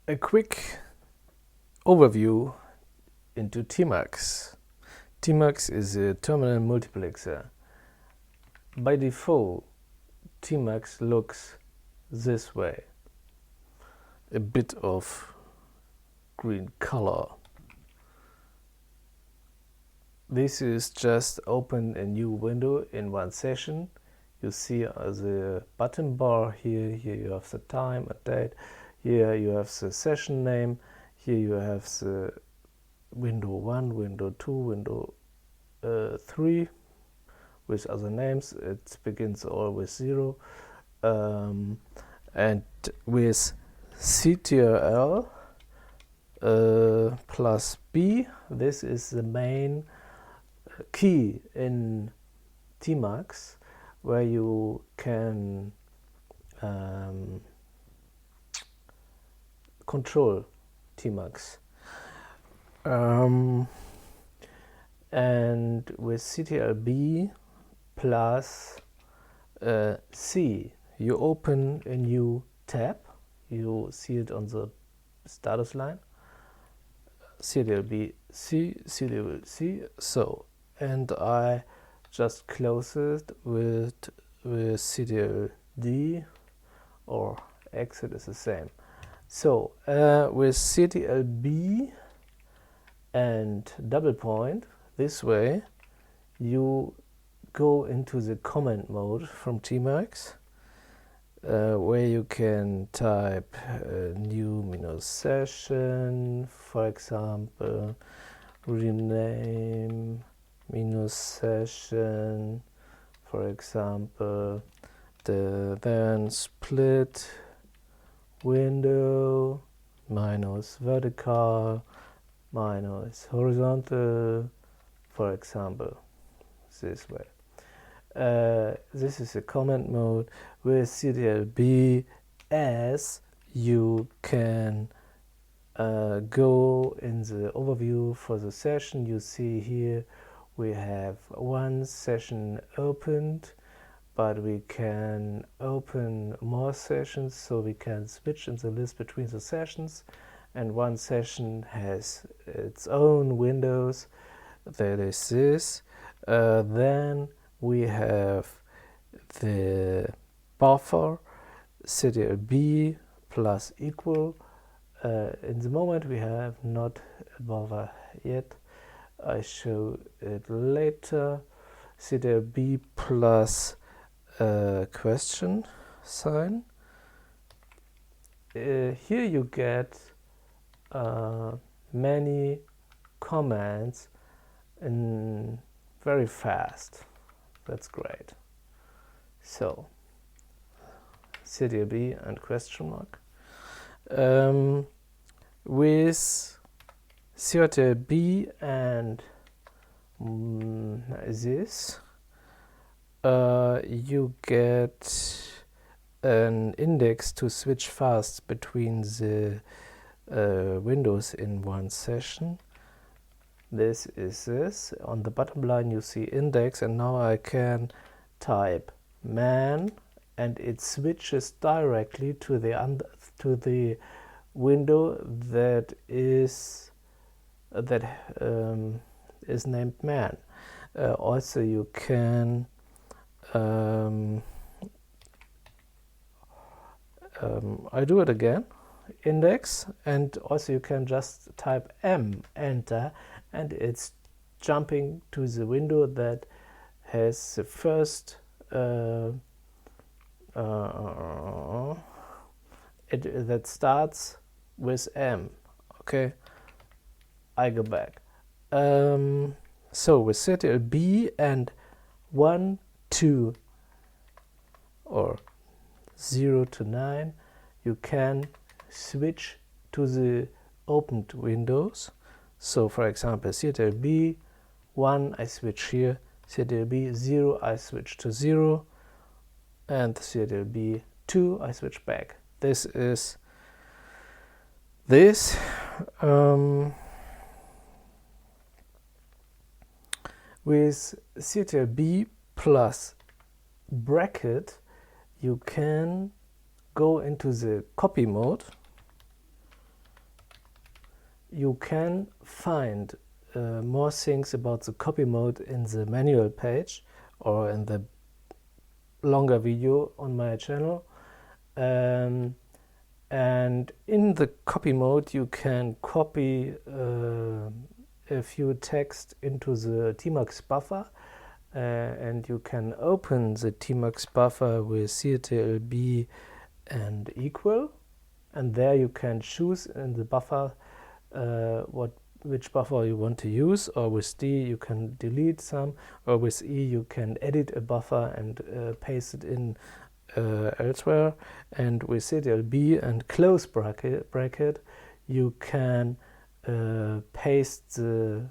A quick overview into tmux. Tmux is a terminal multiplexer. By default, tmux looks this way. A bit of green color. This is just open a new window in one session. You see the button bar here. Here you have the time, a date. Here you have the session name. Here you have the window 1, window 2, window 3 with other names. It begins all with 0. And with ctrl plus B, this is the main key in tmux, where you can control tmux. And with ctrl+B plus C, you open a new tab. You see it on the status line. ctrl+B, C, ctrl+C, so, and I just close it with ctrl+D, or exit is the same. So with ctrl+B and double point this way, you go into the command mode from tmux, where you can type new -session, for example, rename -session, for example, then split window -vertical -horizontal, for example, this way. This is a command mode. With ctrl+B, as you can go in the overview for the session. You see here we have one session opened, but we can open more sessions, so we can switch in the list between the sessions, and one session has its own windows. That is this. Then we have the buffer, ctrl+B plus equal. In the moment we have not a buffer yet. I show it later. ctrl+B plus question sign. Here you get many commands in very fast. That's great. So ctrl+B and question mark. With ctrl+B and this, you get an index to switch fast between the windows in one session. This is this. On the bottom line you see index, and now I can type man, and it switches directly to the window that is named man. Also you can I do it again, index, and also you can just type M, enter, and it's jumping to the window that has the first that starts with M. Okay, I go back. So with ctrl+B and 1, 2, or 0 to 9, you can switch to the opened windows. So for example, ctrl+B 1, I switch here, ctrl+B 0, I switch to 0, and ctrl+B 2, I switch back. This is this. With ctrl+B plus bracket, you can go into the copy mode, you can find more things about the copy mode in the manual page or in the longer video on my channel. And in the copy mode you can copy a few text into the tmux buffer, and you can open the tmux buffer with ctlb and equal, and there you can choose in the buffer which buffer you want to use, or with D you can delete some, or with E you can edit a buffer and paste it in elsewhere, and with ctlb and close bracket you can paste the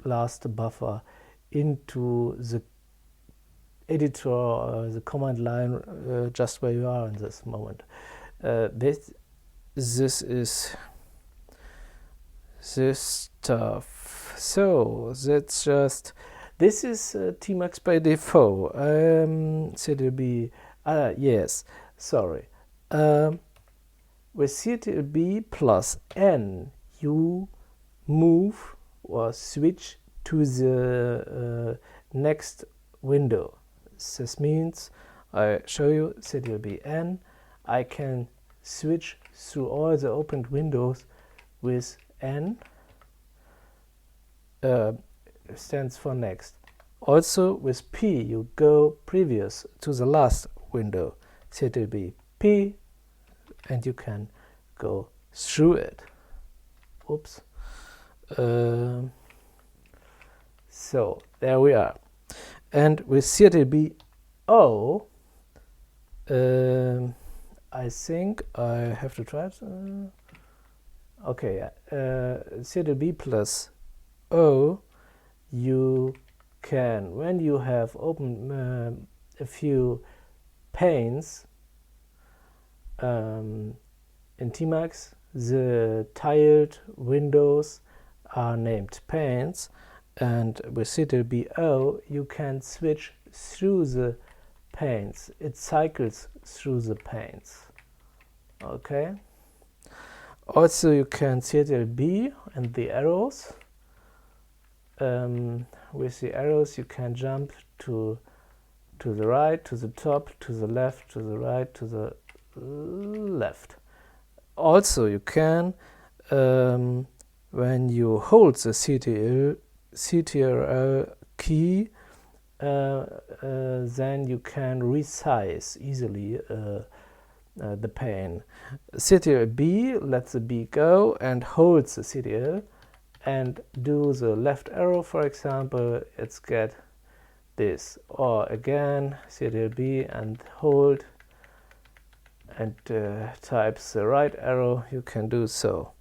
last buffer into the editor or the command line just where you are in this moment. This is this stuff. So that's just, this is tmux by default. ctlb, yes, sorry. With ctlb plus n you move or switch to the next window. This means, I show you ctlb n, I can switch through all the opened windows with n, stands for next. Also with p you go previous to the last window, ctlb p, and you can go through it. Oops. So there we are. And with ctlb o, I think I have to try it. Okay, ctlb plus o, you can, when you have opened a few panes in tmux, the tiled windows are named panes, and with ctlb o you can switch through the panes. It cycles through the panes. Okay. Also you can ctlb and the arrows. With the arrows you can jump to the right, to the top, to the left, to the right, to the left. Also you can, when you hold the CTRL key, then you can resize easily the pane. CTRL-B lets the B go and holds the CTRL, and do the left arrow, for example, it's get this. Or again, CTRL-B and hold, and types the right arrow, you can do so.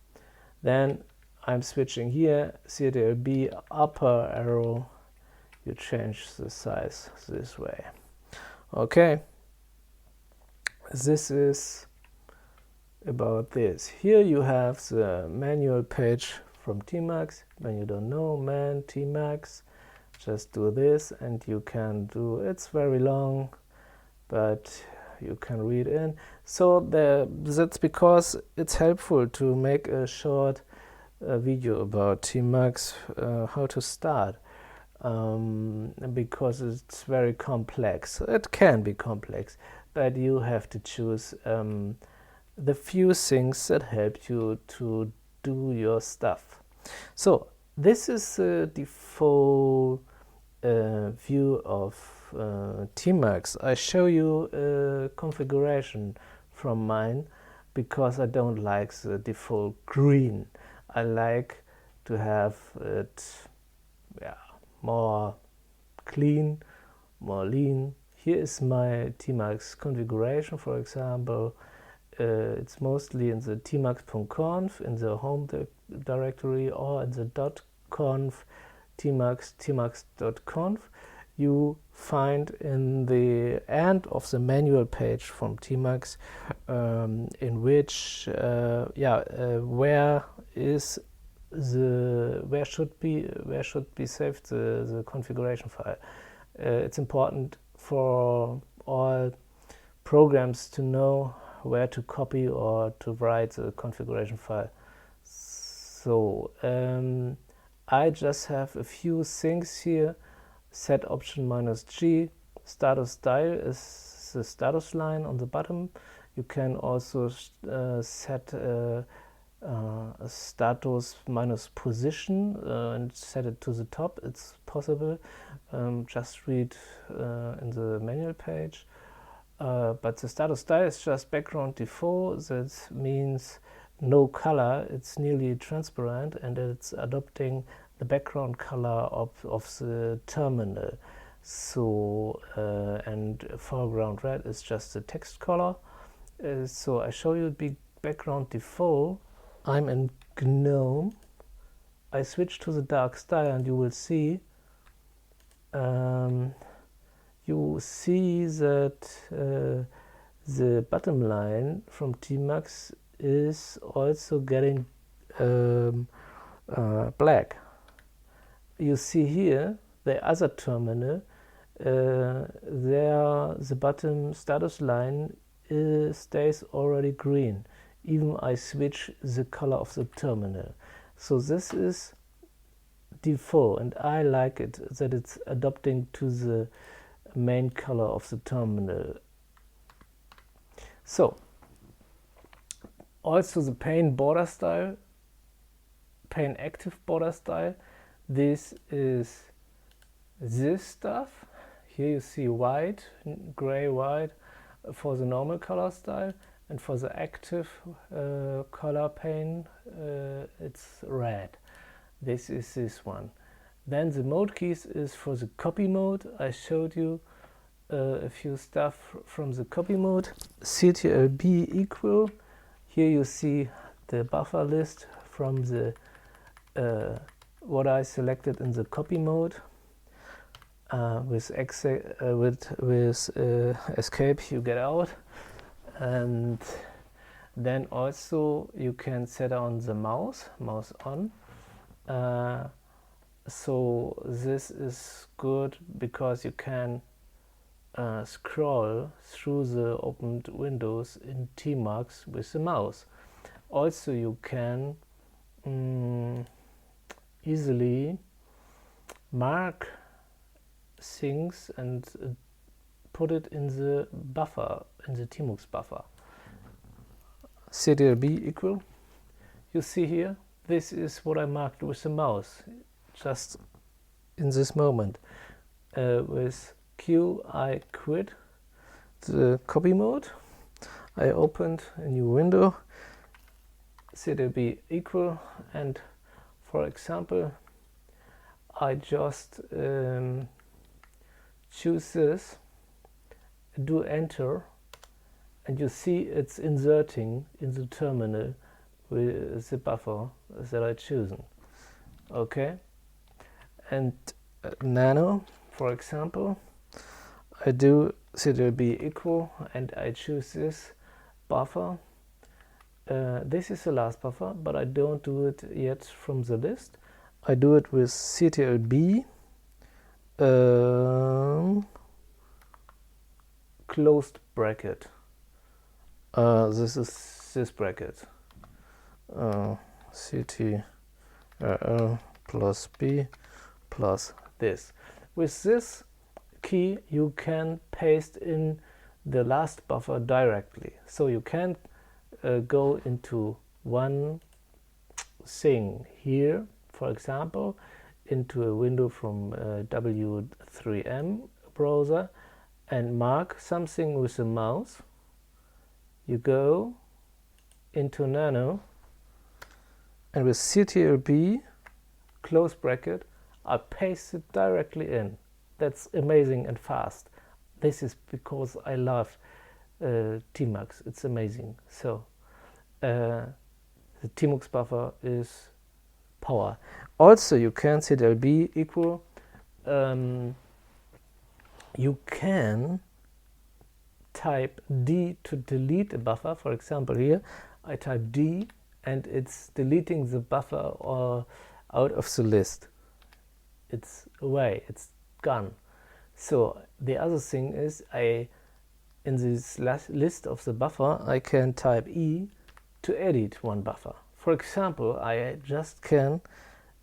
Then I'm switching here, CTRL-B upper arrow, you change the size this way. Okay, this is about this. Here you have the manual page from tmux. When you don't know man tmux, just do this and you can do, it's very long, but you can read in. So that's because it's helpful to make a short video about tmux, how to start, because it's very complex. It can be complex, but you have to choose the few things that help you to do your stuff. So this is the default view of tmux. I show you a configuration from mine because I don't like the default green. I like to have it more clean, more lean. Here is my tmux configuration, for example. It's mostly in the tmux.conf, in the home directory, or in the .conf tmux.conf. You find in the end of the manual page from tmux, in which where should be saved the configuration file. It's important for all programs to know where to copy or to write the configuration file. So I just have a few things here. Set option -G. Status style is the status line on the bottom. You can also set a status -position and set it to the top. It's possible. Just read in the manual page. But the status style is just background default. That means no color. It's nearly transparent, and it's adopting the background color of the terminal. So and foreground red is just the text color. So I show you the background default. I'm in GNOME. I switch to the dark style, and you will see that the bottom line from tmux is also getting black. You see here the other terminal, there the bottom status line stays already green, even I switch the color of the terminal. So this is default, and I like it that it's adopting to the main color of the terminal. So also the pane border style, pane active border style, this is this stuff. Here you see white, gray, white for the normal color style, and for the active color pane it's red. This is this one. Then the mode keys is for the copy mode. I showed you a few stuff from the copy mode. ctlb equal. Here you see the buffer list from the what I selected in the copy mode. With escape you get out, and then also you can set on the mouse on. So this is good because you can scroll through the opened windows in tmux with the mouse. Also you can easily mark things and put it in the buffer, in the tmux buffer. ctlb equal. You see here, this is what I marked with the mouse just in this moment. With Q I quit the copy mode. I opened a new window, ctlb equal, and for example I just choose this, do enter, and you see it's inserting in the terminal with the buffer that I chosen. Okay, and nano, for example, I do ctlb equal, and I choose this buffer. This is the last buffer, but I don't do it yet from the list. I do it with ctlb closed bracket. This is this bracket. ctrl plus b plus this. With this key you can paste in the last buffer directly. So you can go into one thing here, for example, into a window from W3M browser and mark something with the mouse. You go into nano, and with ctlb close bracket I paste it directly in. That's amazing and fast. This is because I love tmux. It's amazing. So the tmux buffer is power. Also you can ctlb equal, you can type D to delete a buffer. For example, here I type D and it's deleting the buffer or out of the list. It's away, it's gone. So the other thing is, in this list of the buffer I can type E to edit one buffer. For example, I just can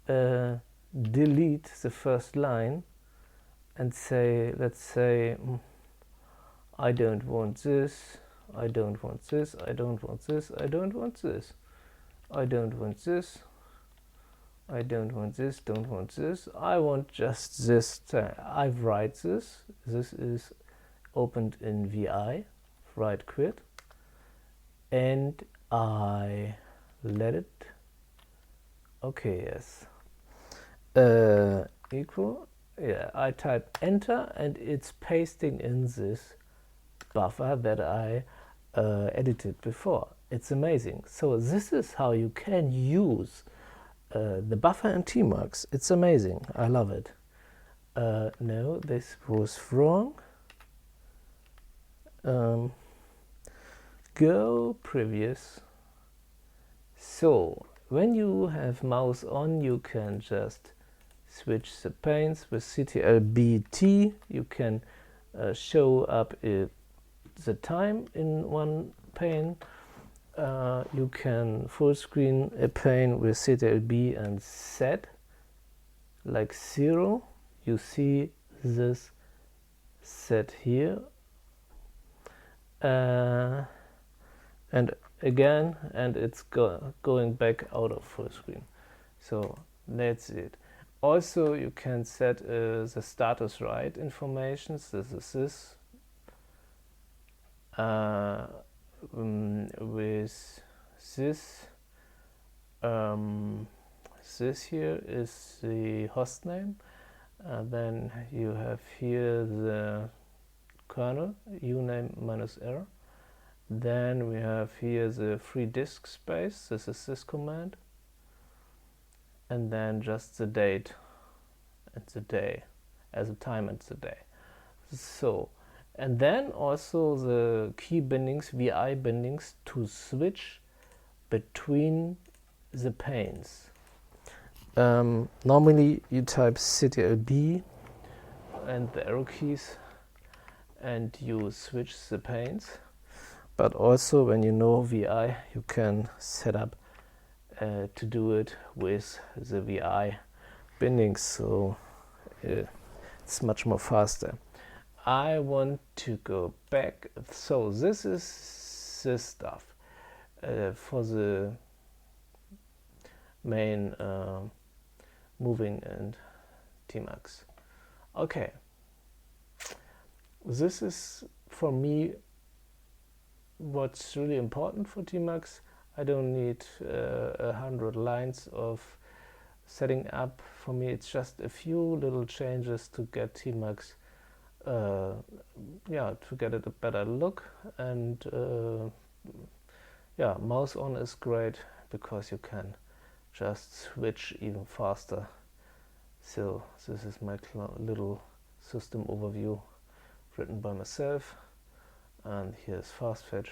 delete the first line and say, let's say, I don't want this, I don't want this, I don't want this, I don't want this, I don't want this, I don't want this, don't want this, I want just this. I write this. This is opened in VI, write quit, and I let it. Okay, yes. Equal. Yeah, I type enter and it's pasting in this buffer that I edited before. It's amazing. So this is how you can use the buffer in tmux. It's amazing. I love it. No, this was wrong. Go previous. So when you have mouse on, you can just switch the panes with ctlbt. You can show up the time in one pane. You can full screen a pane with ctlb and set like 0. You see this set here, and again, and it's going back out of full screen. So that's it. Also, you can set the status right information. This is this. With this, this here is the host name. Then you have here the kernel uname -r. Then we have here the free disk space. This is this command. And then just the date and the day, as a time and the day. So, and then also the key bindings, VI bindings, to switch between the panes. Normally you type ctlb and the arrow keys and you switch the panes. But also when you know VI, you can set up to do it with the VI bindings, so it's much more faster. I want to go back. So this is this stuff for the main moving and tmux. Okay, this is for me what's really important for tmux. I don't need 100 lines of setting up. For me, it's just a few little changes to get tmux, yeah, to get it a better look. And yeah, mouse on is great because you can just switch even faster. So this is my little system overview written by myself. And here's fast fetch.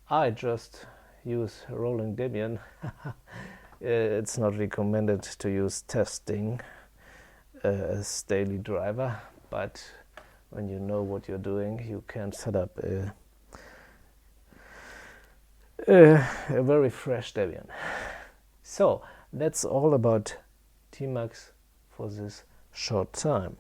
I just use rolling Debian. It's not recommended to use testing as daily driver, but when you know what you're doing, you can set up a very fresh Debian. So that's all about tmux for this short time.